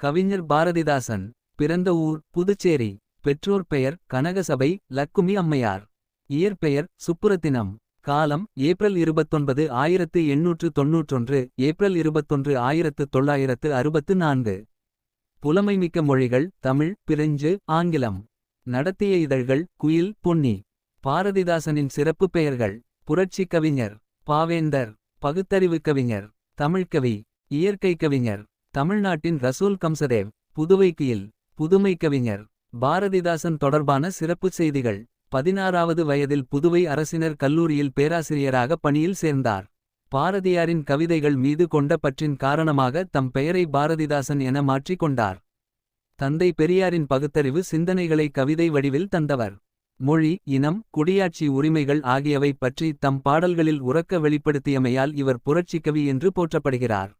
கவிஞர் பாரதிதாசன். பிறந்த ஊர் புதுச்சேரி. பெற்றோர் பெயர் கனகசபை லக்குமி அம்மையார். இயற்பெயர் சுப்புரத்தினம். காலம் ஏப்ரல் 29 1891 ஏப்ரல் 21 1964. புலமைமிக்க மொழிகள் தமிழ் பிரெஞ்சு ஆங்கிலம். நடத்திய இதழ்கள் குயில் பொன்னி. பாரதிதாசனின் சிறப்பு பெயர்கள்: புரட்சி கவிஞர், பாவேந்தர், பகுத்தறிவு கவிஞர், தமிழ்கவி, இயற்கை கவிஞர், தமிழ்நாட்டின் ரசூல் கம்சதேவ், புதுவைக்கியில், புதுமை கவிஞர். பாரதிதாசன் தொடர்பான சிறப்புச் செய்திகள்: 16வது வயதில் புதுவை அரசினர் கல்லூரியில் பேராசிரியராக பணியில் சேர்ந்தார். பாரதியாரின் கவிதைகள் மீது கொண்ட பற்றின் காரணமாக தம் பெயரை பாரதிதாசன் என மாற்றிக் கொண்டார். தந்தை பெரியாரின் பகுத்தறிவு சிந்தனைகளை கவிதை வடிவில் தந்தவர். மொழி, இனம், குடியாட்சி உரிமைகள் ஆகியவை பற்றி தம் பாடல்களில் உரக்க வெளிப்படுத்தியமையால் இவர் புரட்சிக்கவி என்று போற்றப்படுகிறார்.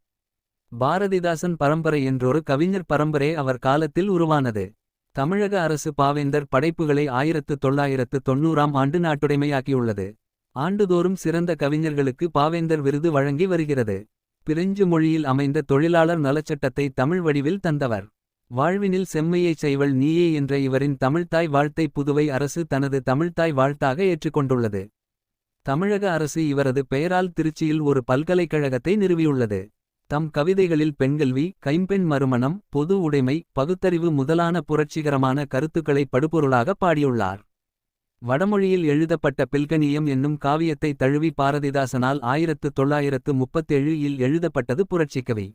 பாரதிதாசன் பரம்பரை என்றொரு கவிஞர் பரம்பரை அவர் காலத்தில் உருவானது. தமிழக அரசு பாவேந்தர் படைப்புகளை 1990ஆம் ஆண்டு நாட்டுடைமையாக்கியுள்ளது. ஆண்டுதோறும் சிறந்த கவிஞர்களுக்கு பாவேந்தர் விருது வழங்கி வருகிறது. பிரெஞ்சு மொழியில் அமைந்த தொழிலாளர் நலச்சட்டத்தை தமிழ் வடிவில் தந்தவர். வாழ்வினில் செம்மையைச் செய்வள் நீயே என்ற இவரின் தமிழ்த்தாய் வாழ்த்தை புதுவை அரசு தனது தமிழ்த்தாய் வாழ்த்தாக ஏற்றுக்கொண்டுள்ளது. தமிழக அரசு இவரது பெயரால் திருச்சியில் ஒரு பல்கலைக்கழகத்தை நிறுவியுள்ளது. தம் கவிதைகளில் பெண்கல்வி, கைம்பெண் மறுமணம், பொது உடைமை, பகுத்தறிவு முதலான புரட்சிகரமான கருத்துக்களை படுபொருளாக பாடியுள்ளார். வடமொழியில் எழுதப்பட்ட பில்கணியம் என்னும் காவியத்தை தழுவி பாரதிதாசனால் 1937 இல் எழுதப்பட்டது புரட்சிக்கவி.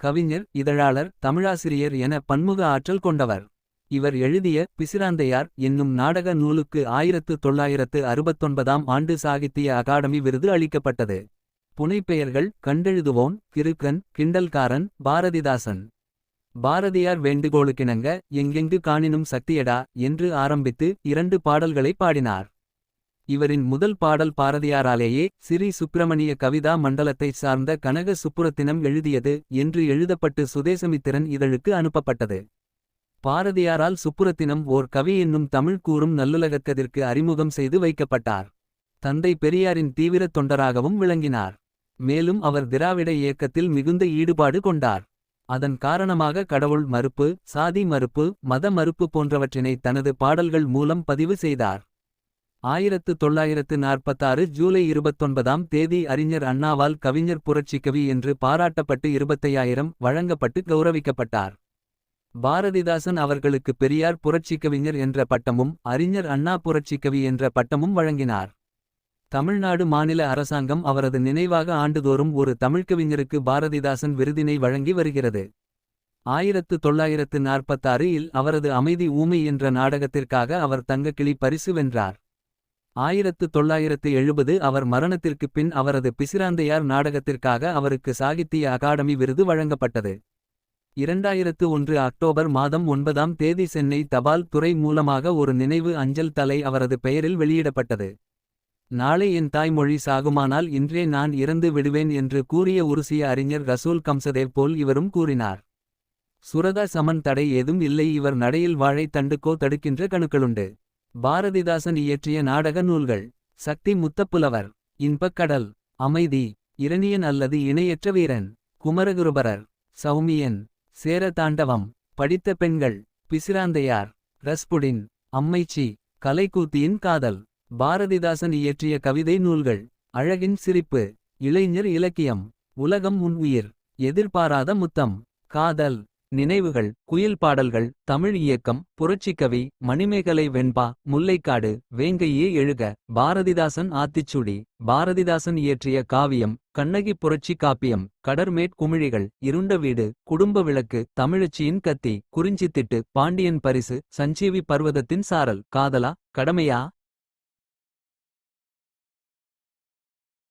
கவிஞர், இதழாளர், தமிழாசிரியர் என பன்முக ஆற்றல் கொண்டவர். இவர் எழுதிய பிசிராந்தையார் என்னும் நாடக நூலுக்கு 1969ஆம் ஆண்டு சாகித்திய அகாடமி விருது அளிக்கப்பட்டது. புனைப்பெயர்கள்: கண்டெழுதுவோன், கிறுக்கன், கிண்டல்காரன், பாரதிதாசன். பாரதியார் வேண்டுகோளுக்கிணங்க எங்கெங்கு காணினும் சக்தியடா என்று ஆரம்பித்து 2 பாடல்களை பாடினார். இவரின் முதல் பாடல் பாரதியாராலேயே சிறீ சுப்பிரமணிய கவிதா மண்டலத்தைச் சார்ந்த கனக சுப்புரத்தினம் எழுதியது என்று எழுதப்பட்டு சுதேசமித்திரன் இதழுக்கு அனுப்பப்பட்டது. பாரதியாரால் சுப்புரத்தினம் ஓர் கவி என்னும் தமிழ் கூறும் நல்லுலகத்திற்கு அறிமுகம் செய்து வைக்கப்பட்டார். தந்தை பெரியாரின் தீவிர தொண்டராகவும் விளங்கினார். மேலும் அவர் திராவிட இயக்கத்தில் மிகுந்த ஈடுபாடு கொண்டார். அதன் காரணமாக கடவுள் மறுப்பு, சாதி மறுப்பு, மத மறுப்பு போன்றவற்றினை தனது பாடல்கள் மூலம் பதிவு செய்தார். 1946 ஜூலை 29ஆம் தேதி அறிஞர் அண்ணாவால் கவிஞர் புரட்சிக்கவி என்று பாராட்டப்பட்டு 25,000 வழங்கப்பட்டு கௌரவிக்கப்பட்டார். பாரதிதாசன் அவர்களுக்கு பெரியார் புரட்சிக்கவிஞர் என்ற பட்டமும் அறிஞர் அண்ணா புரட்சிக்கவி என்ற பட்டமும் வழங்கினார். தமிழ்நாடு மாநில அரசாங்கம் அவரது நினைவாக ஆண்டுதோறும் ஒரு தமிழ்கவிஞருக்கு பாரதிதாசன் விருதினை வழங்கி வருகிறது. 1946 இல் அவரது அமைதி ஊமை என்ற நாடகத்திற்காக அவர் தங்கக்கிளி பரிசு வென்றார். 1970 அவர் மரணத்திற்குப் பின் அவரது பிசிராந்தையார் நாடகத்திற்காக அவருக்கு சாகித்திய அகாடமி விருது வழங்கப்பட்டது. 2001 அக்டோபர் மாதம் 9ஆம் தேதி சென்னை தபால் துறை மூலமாக ஒரு நினைவு அஞ்சல் தலை அவரது பெயரில் வெளியிடப்பட்டது. நாளை என் தாய்மொழி சாகுமானால் இன்றே நான் இறந்து விடுவேன் என்று கூறிய உருசிய அறிஞர் ரசூல் கம்சதேவ் போல் இவரும் கூறினார். சுரதா சமன் தடை ஏதும் இல்லை இவர் நடையில் வாழை தண்டுக்கோ தடுக்கின்ற கணுக்களுண்டு. பாரதிதாசன் இயற்றிய நாடக நூல்கள்: சக்தி முத்தப்புலவர், இன்பக்கடல், அமைதி, இரணியன் அல்லது இணையற்ற வீரன், குமரகுருபரர், சௌமியன், சேர தாண்டவம், படித்த பெண்கள், பிசிராந்தையார், ரஸ்புடின், அம்மைச்சி, கலைக்கூத்தியின் காதல். பாரதிதாசன் இயற்றிய கவிதை நூல்கள்: அழகின் சிரிப்பு, இளைஞர் இலக்கியம், உலகம் உன் உயிர், எதிர்பாராத முத்தம், காதல், நினைவுகள், குயில் பாடல்கள், தமிழ் இயக்கம், புரட்சிக்கவி, மணிமேகலை வெண்பா, முல்லைக்காடு, வேங்கையே எழுக, பாரதிதாசன் ஆத்திச்சூடி. பாரதிதாசன் இயற்றிய காவியம்: கண்ணகி புரட்சி காப்பியம், கடர்மேட் குமிழிகள், இருண்ட வீடு, குடும்ப விளக்கு, தமிழச்சியின் கத்தி, குறிஞ்சித்திட்டு, பாண்டியன் பரிசு, சஞ்சீவி பர்வதத்தின் சாரல், காதலா கடமையா